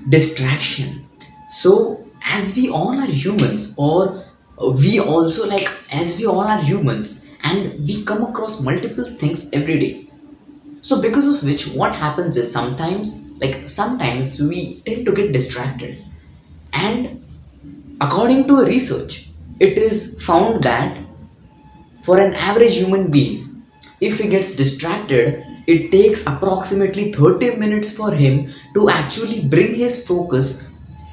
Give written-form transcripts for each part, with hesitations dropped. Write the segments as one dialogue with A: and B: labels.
A: Distraction. So as we all are humans, or we also like as we all are humans, and we come across multiple things every day. So because of which what happens is sometimes we tend to get distracted. And according to a research, it is found that for an average human being, if he gets distracted, it takes approximately 30 minutes for him to actually bring his focus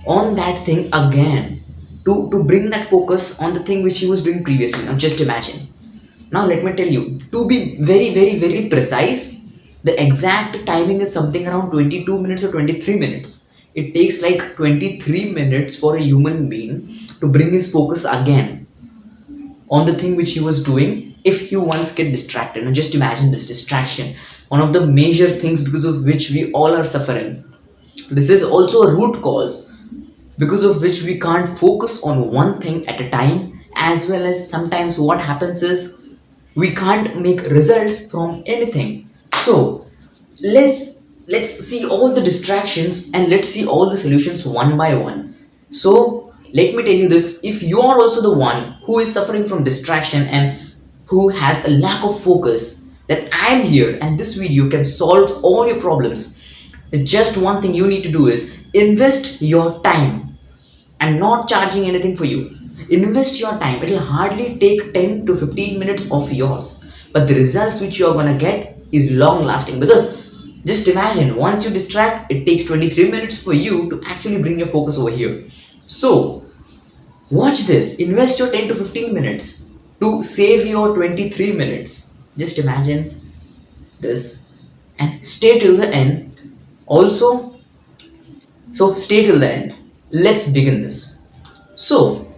A: on that thing again. To bring that focus on the thing which he was doing previously. Now just imagine. Now let me tell you, to be very, very, very precise, the exact timing is something around 22 minutes or 23 minutes. It takes like 23 minutes for a human being to bring his focus again on the thing which he was doing if you once get distracted. Now just imagine this distraction, one of the major things because of which we all are suffering. This is also a root cause because of which we can't focus on one thing at a time, as well as sometimes what happens is we can't make results from anything. So let's see all the distractions and let's see all the solutions one by one. So let me tell you this, if you are also the one who is suffering from distraction and who has a lack of focus, that I am here and this video can solve all your problems. Just one thing you need to do is invest your time. I'm not charging anything for you. Invest your time. It will hardly take 10 to 15 minutes of yours, but the results which you are going to get is long lasting. Because just imagine, once you distract, it takes 23 minutes for you to actually bring your focus over here. So watch this, invest your 10 to 15 minutes to save your 23 minutes. Just imagine this and stay till the end. Also, so stay till the end. Let's begin this. So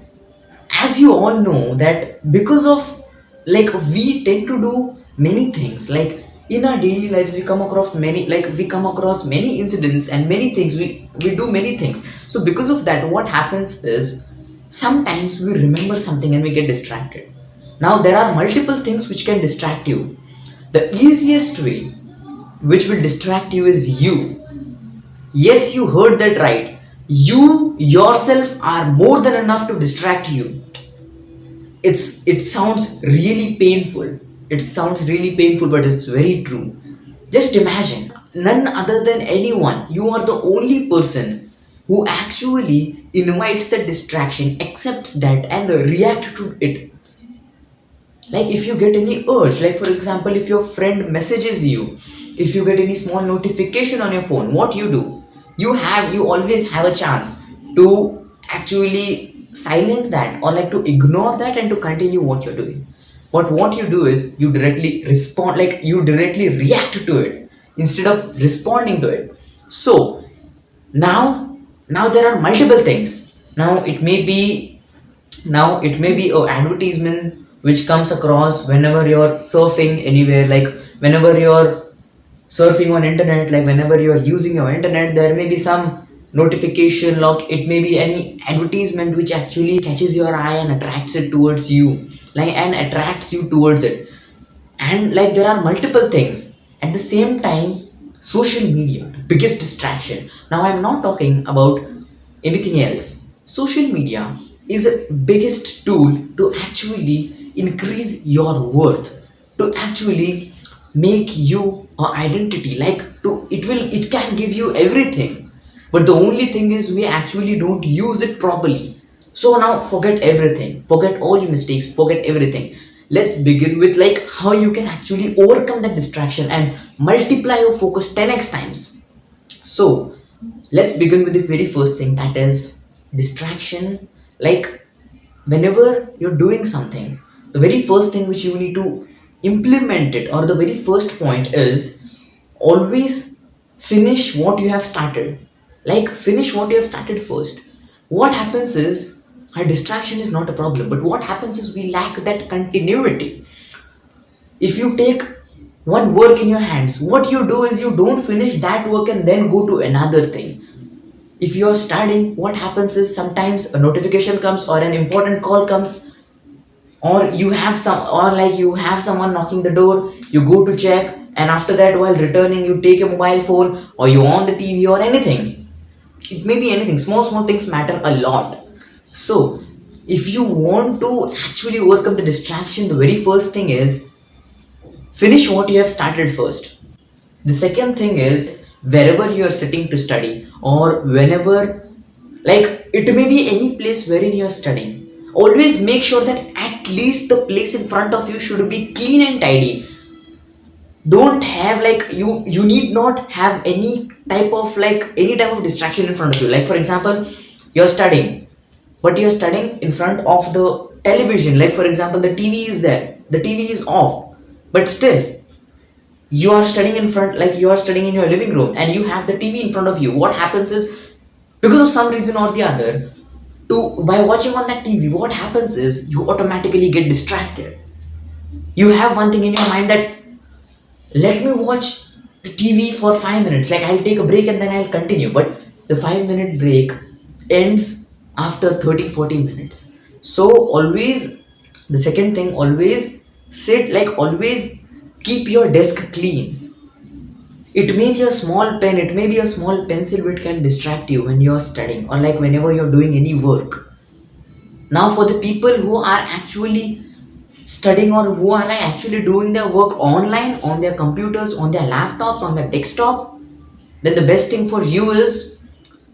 A: as you all know that because of we tend to do many things, like in our daily lives we come across many incidents and many things, we do many things. So because of that what happens is sometimes we remember something and we get distracted. Now there are multiple things which can distract you. The easiest way which will distract you is you. Yes, you heard that right. You yourself are more than enough to distract you. It sounds really painful. It sounds really painful, but it's very true. Just imagine, none other than anyone, you are the only person who actually invites the distraction, accepts that, and react to it. Like if you get any urge, like for example, if your friend messages you, if you get any small notification on your phone, what you do? You always have a chance to actually silent that, or like to ignore that and to continue what you're doing. But what you do is you directly respond, like you directly react to it instead of responding to it. So now there are multiple things. Now it may be a advertisement which comes across whenever you're surfing anywhere, like whenever you're surfing on internet, like whenever you're using your internet, there may be some notification, like it may be any advertisement which actually catches your eye and attracts it towards you, like and attracts you towards it. And like there are multiple things at the same time. Social media, the biggest distraction. Now I'm not talking about anything else. Social media is a biggest tool to actually increase your worth, to actually make you an identity, like it can give you everything, but the only thing is we actually don't use it properly. So now forget everything, forget all your mistakes, forget everything. Let's begin with like how you can actually overcome that distraction and multiply your focus 10x times. So let's begin with the very first thing, that is distraction. Like whenever you're doing something, the very first thing which you need to implement it, or the very first point is always finish what you have started. Like finish what you have started first. What happens is our distraction is not a problem, but what happens is we lack that continuity. If you take one work in your hands, what you do is you don't finish that work and then go to another thing. If you're studying, what happens is sometimes a notification comes or an important call comes, or you have someone knocking the door, you go to check, and after that while returning you take a mobile phone or you on the TV or anything. It may be anything. Small things matter a lot. So if you want to actually overcome the distraction, the very first thing is finish what you have started first. The second thing is wherever you are sitting to study, or whenever, like it may be any place wherein you are studying, always make sure that at least the place in front of you should be clean and tidy. Don't have, like, you need not have any type of distraction in front of you. Like for example, you're studying, but you're studying in front of the television. Like for example, the TV is there, the TV is off, but still you are studying in front, like you are studying in your living room and you have the TV in front of you. What happens is, because of some reason or the other, to by watching on that TV, what happens is you automatically get distracted. You have one thing in your mind that let me watch the TV for 5 minutes, like I'll take a break and then I'll continue. But the 5 minute break ends after 30-40 minutes. So always, the second thing, always sit, like always keep your desk clean. It may be a small pen, it may be a small pencil which can distract you when you're studying or like whenever you're doing any work. Now for the people who are actually studying or who are like actually doing their work online on their computers, on their laptops, on their desktop, then the best thing for you is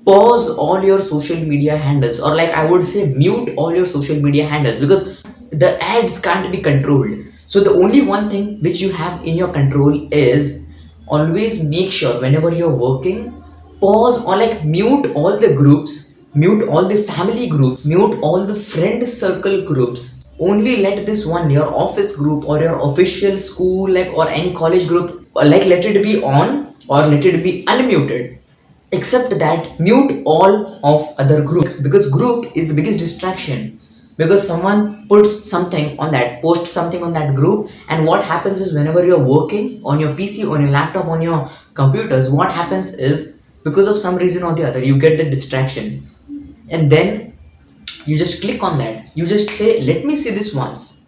A: pause all your social media handles, or like I would say mute all your social media handles, because the ads can't be controlled. So the only one thing which you have in your control is always make sure whenever you're working, pause or like mute all the groups, mute all the family groups, mute all the friend circle groups. Only let this one, your office group or your official school, like or any college group, like let it be on or let it be unmuted. Except that mute all of other groups, because group is the biggest distraction. Because someone puts something on that, posts something on that group, and what happens is whenever you're working on your PC, on your laptop, on your computers, what happens is because of some reason or the other you get the distraction, and then you just click on that, you just say let me see this once,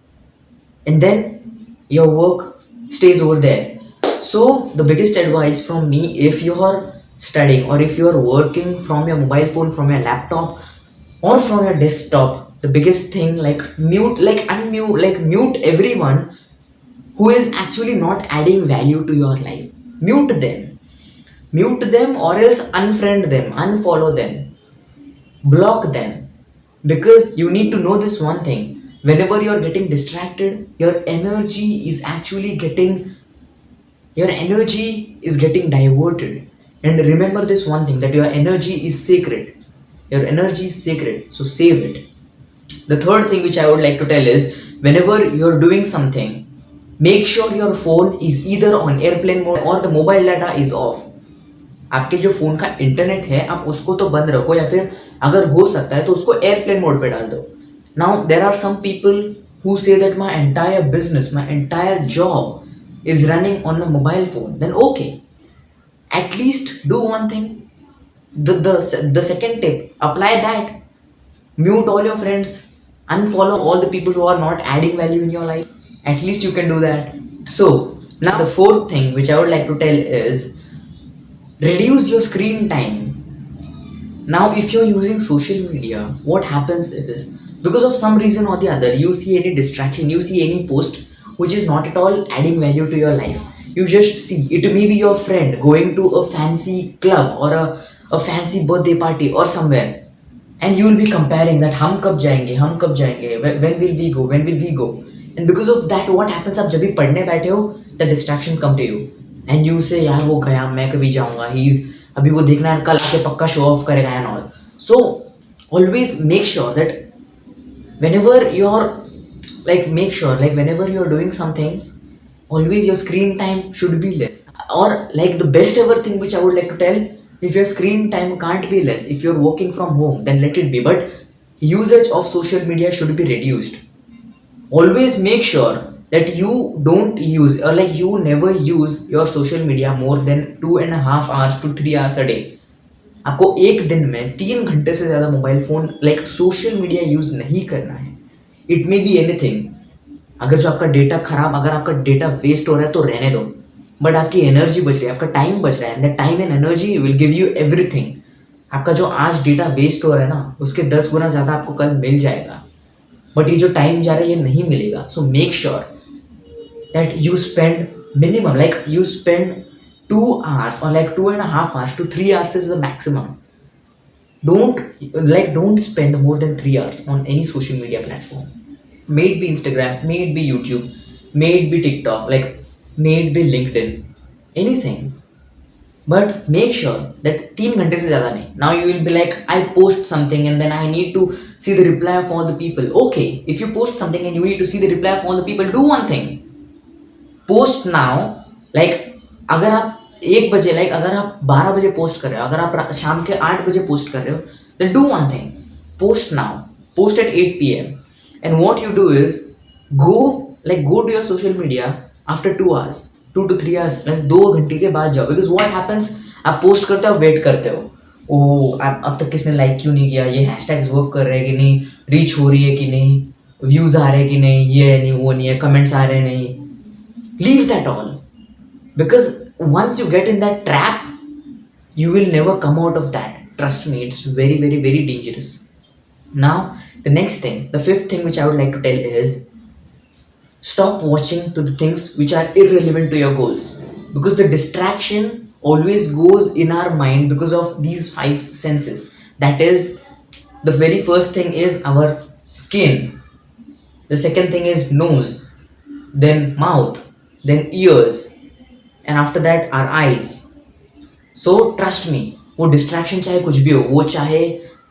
A: and then your work stays over there. So the biggest advice from me, if you are studying or if you are working from your mobile phone, from your laptop or from your desktop, the biggest thing, like mute, like unmute, like mute everyone who is actually not adding value to your life. Mute them or else unfriend them, unfollow them, block them. Because you need to know this one thing, whenever you're getting distracted, your energy is getting diverted. And remember this one thing, that your energy is sacred. Your energy is sacred, so save it. The third thing which I would like to tell is, whenever you're doing something, make sure your phone is either on airplane mode or the mobile data is off. आपके जो phone का internet है आप उसको तो बंद रखो, या फिर अगर हो सकता है तो उसको एयरप्लेन मोड पे डाल दो. Now there are some people who say that my entire business, my entire job is running on a mobile phone. Then okay, at least do one thing. The second tip, apply that. Mute all your friends, unfollow all the people who are not adding value in your life. At least you can do that. So now the fourth thing which I would like to tell is, reduce your screen time. Now if you're using social media, what happens is, because of some reason or the other, you see any distraction, you see any post which is not at all adding value to your life. You just see, it may be your friend going to a fancy club or a fancy birthday party or somewhere, and you will be comparing that हम कब जाएंगे, when will we go, when will we go. And because of that, what happens, आप जब भी पढ़ने बैठे हो, the distraction come to you and you say यार वो गया, मैं कभी जाऊंगा, he's अभी वो देखना है, कल आके पक्का show off करेगा and all. So always make sure that whenever you're make sure, like whenever you're doing something, always your screen time should be less. Or like the best ever thing which I would like to tell, if your screen time can't be less, if you're working from home, then let it be, but usage of social media should be reduced. Always make sure that you don't use, or like you never use your social media more than 2.5 hours to 3 hours a day. आपको एक दिन में 3 घंटे से ज्यादा mobile phone, like social media use नहीं करना है. It may be anything. अगर जो आपका डेटा खराब, अगर आपका डेटा वेस्ट हो रहा है तो रहने दो, बट आपकी एनर्जी बच रही है, आपका टाइम बच रहा है, and that time and energy will give you everything. आपका जो आज डेटा वेस्ट हो रहा है ना, उसके 10 गुना ज़्यादा आपको कल मिल जाएगा, बट ये जो टाइम जा रहा है ये नहीं मिलेगा. So make sure that you spend minimum, like you spend 2 hours or like 2.5 hours to 3 hours is the maximum. Don't spend more than 3 hours on any social media platform. May it be Instagram, may it be YouTube, may it be TikTok, like may it be LinkedIn, anything. But make sure that 3 घंटे से ज़्यादा नहीं. Now you will be like, I post something and then I need to see the reply of all the people. Okay, if you post something and you need to see the reply of all the people, do one thing. Post now. Like अगर आप 1 बजे, like अगर आप 12 बजे post कर रहे हो, अगर आप शाम के 8 बजे पोस्ट कर रहे हो, then do one thing, post now, post at 8 PM. And what you do is go go to your social media after 2 hours, 2 to 3 hours, like 2 घंटे के बाद जाओ. बिकॉज वॉट हैपन्स, आप पोस्ट करते हो, वेट करते हो, ओ अब तक किसने लाइक क्यों नहीं किया, ये हैशटैग्स वर्क कर रहे हैं कि नहीं, रीच हो रही है कि नहीं, व्यूज आ रहे हैं कि नहीं, ये है नहीं, वो नहीं है, कमेंट्स आ रहे हैं नहीं. Leave that all, because once you get in that trap, you will never come out of that. Trust me, it's very, very, very dangerous. Now, the next thing, the fifth thing which I would like to tell is stop watching to the things which are irrelevant to your goals, because the distraction always goes in our mind because of these 5 senses. That is, the very first thing is our skin, the second thing is nose, then mouth, then ears, and after that our eyes. So trust me, वो distraction चाहे कुछ भी हो, वो चाहे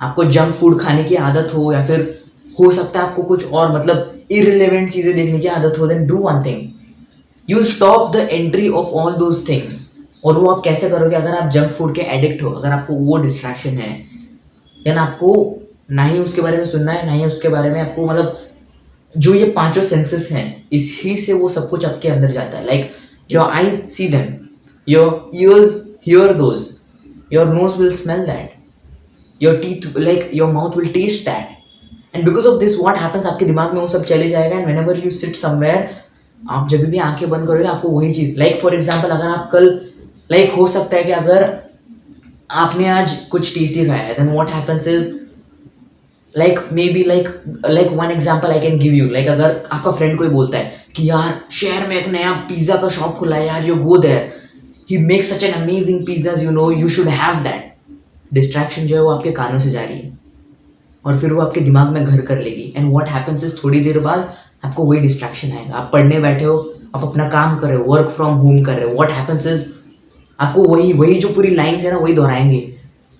A: आपको junk food खाने की आदत हो, या फिर हो सकता है आपको कुछ और मतलब इररिलेवेंट चीजें देखने की आदत हो, then do one thing, you stop the entry of all those things. और वो आप कैसे करोगे? अगर आप जंक फूड के एडिक्ट हो, अगर आपको वो डिस्ट्रैक्शन है, देन आपको ना ही उसके बारे में सुनना है, ना ही उसके बारे में आपको मतलब जो ये 5 सेंसेस हैं, इसी से वो सब कुछ आपके अंदर जाता है. Like your eyes see them, your ears hear those, your nose will smell that, your teeth, like your mouth will taste that. And because of this what happens, आपके दिमाग में वो सब चले जाएगा. And whenever you sit somewhere, आप जब भी आंखें बंद करोगे आपको वही चीज, लाइक फॉर एग्जाम्पल, अगर आप कल, लाइक हो सकता है कि अगर आपने आज कुछ टेस्टी खाया है, then what happens is, like maybe like one example I can give you, like अगर आपका फ्रेंड कोई बोलता है कि यार शहर में एक नया पिज्जा का शॉप खुला है यार, you go there, he makes such an amazing pizzas, you know you should have that. Distraction जो है वो आपके कानों से जा रही है और फिर वो आपके दिमाग में घर कर लेगी. एंड व्हाट हैपेंस इज, थोड़ी देर बाद आपको वही डिस्ट्रैक्शन आएगा. आप पढ़ने बैठे हो, आप अपना काम कर रहे हो, वर्क फ्रॉम होम कर रहे हो, व्हाट हैपेंस इज आपको वही जो पूरी लाइन्स है ना वही दोहराएंगे.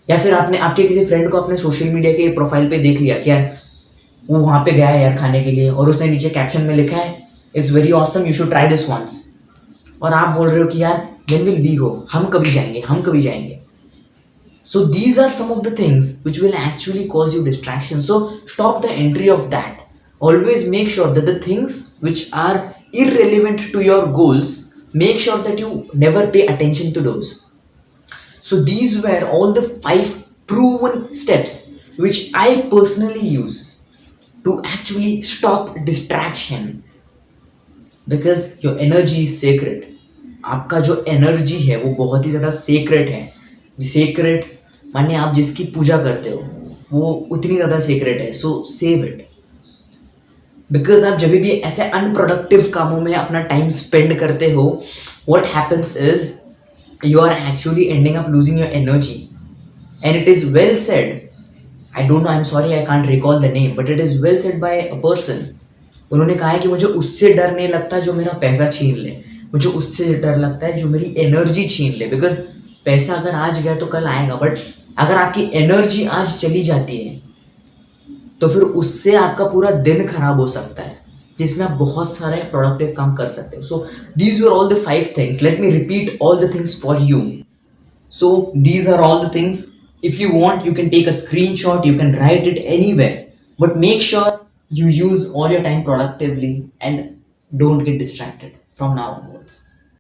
A: या फिर आपने आपके किसी फ्रेंड को अपने सोशल मीडिया के प्रोफाइल पे देख लिया कि यार वो वहाँ पे गया है यार खाने के लिए, और उसने नीचे कैप्शन में लिखा है it's very awesome, you should try this once. और आप बोल रहे हो कि यार व्हेन विल वी गो, हम कभी जाएंगे, हम कभी जाएंगे. So these are some of the things which will actually cause you distraction. So stop the entry of that. Always make sure that the things which are irrelevant to your goals, make sure that you never pay attention to those. So these were all the 5 proven steps which I personally use to actually stop distraction, because your energy is sacred. आपका जो energy है वो बहुत ही ज़्यादा secret है. Secret माने आप जिसकी पूजा करते हो वो उतनी ज़्यादा सेक्रेट है. सो सेव इट, बिकॉज आप जब भी ऐसे अनप्रोडक्टिव कामों में अपना टाइम स्पेंड करते हो, what happens is you are actually ending up losing your energy. And it is well said, I don't know, I'm sorry I can't recall the name, but it is well said by a person. उन्होंने कहा है कि मुझे उससे डर नहीं लगता जो मेरा पैसा छीन ले, मुझे उससे डर लगता है जो मेरी एनर्जी छीन ले. बिकॉज पैसा अगर आज गया तो कल आएगा, बट अगर आपकी एनर्जी आज चली जाती है तो फिर उससे आपका पूरा दिन खराब हो सकता है, जिसमें आप बहुत सारे प्रोडक्टिव काम कर सकते हो. So these are all the 5 things. Let me repeat all the things for you. So these are all the things. If you want you can take a screenshot, you can write it anywhere, but make sure you use all your time productively and don't get distracted from now onwards.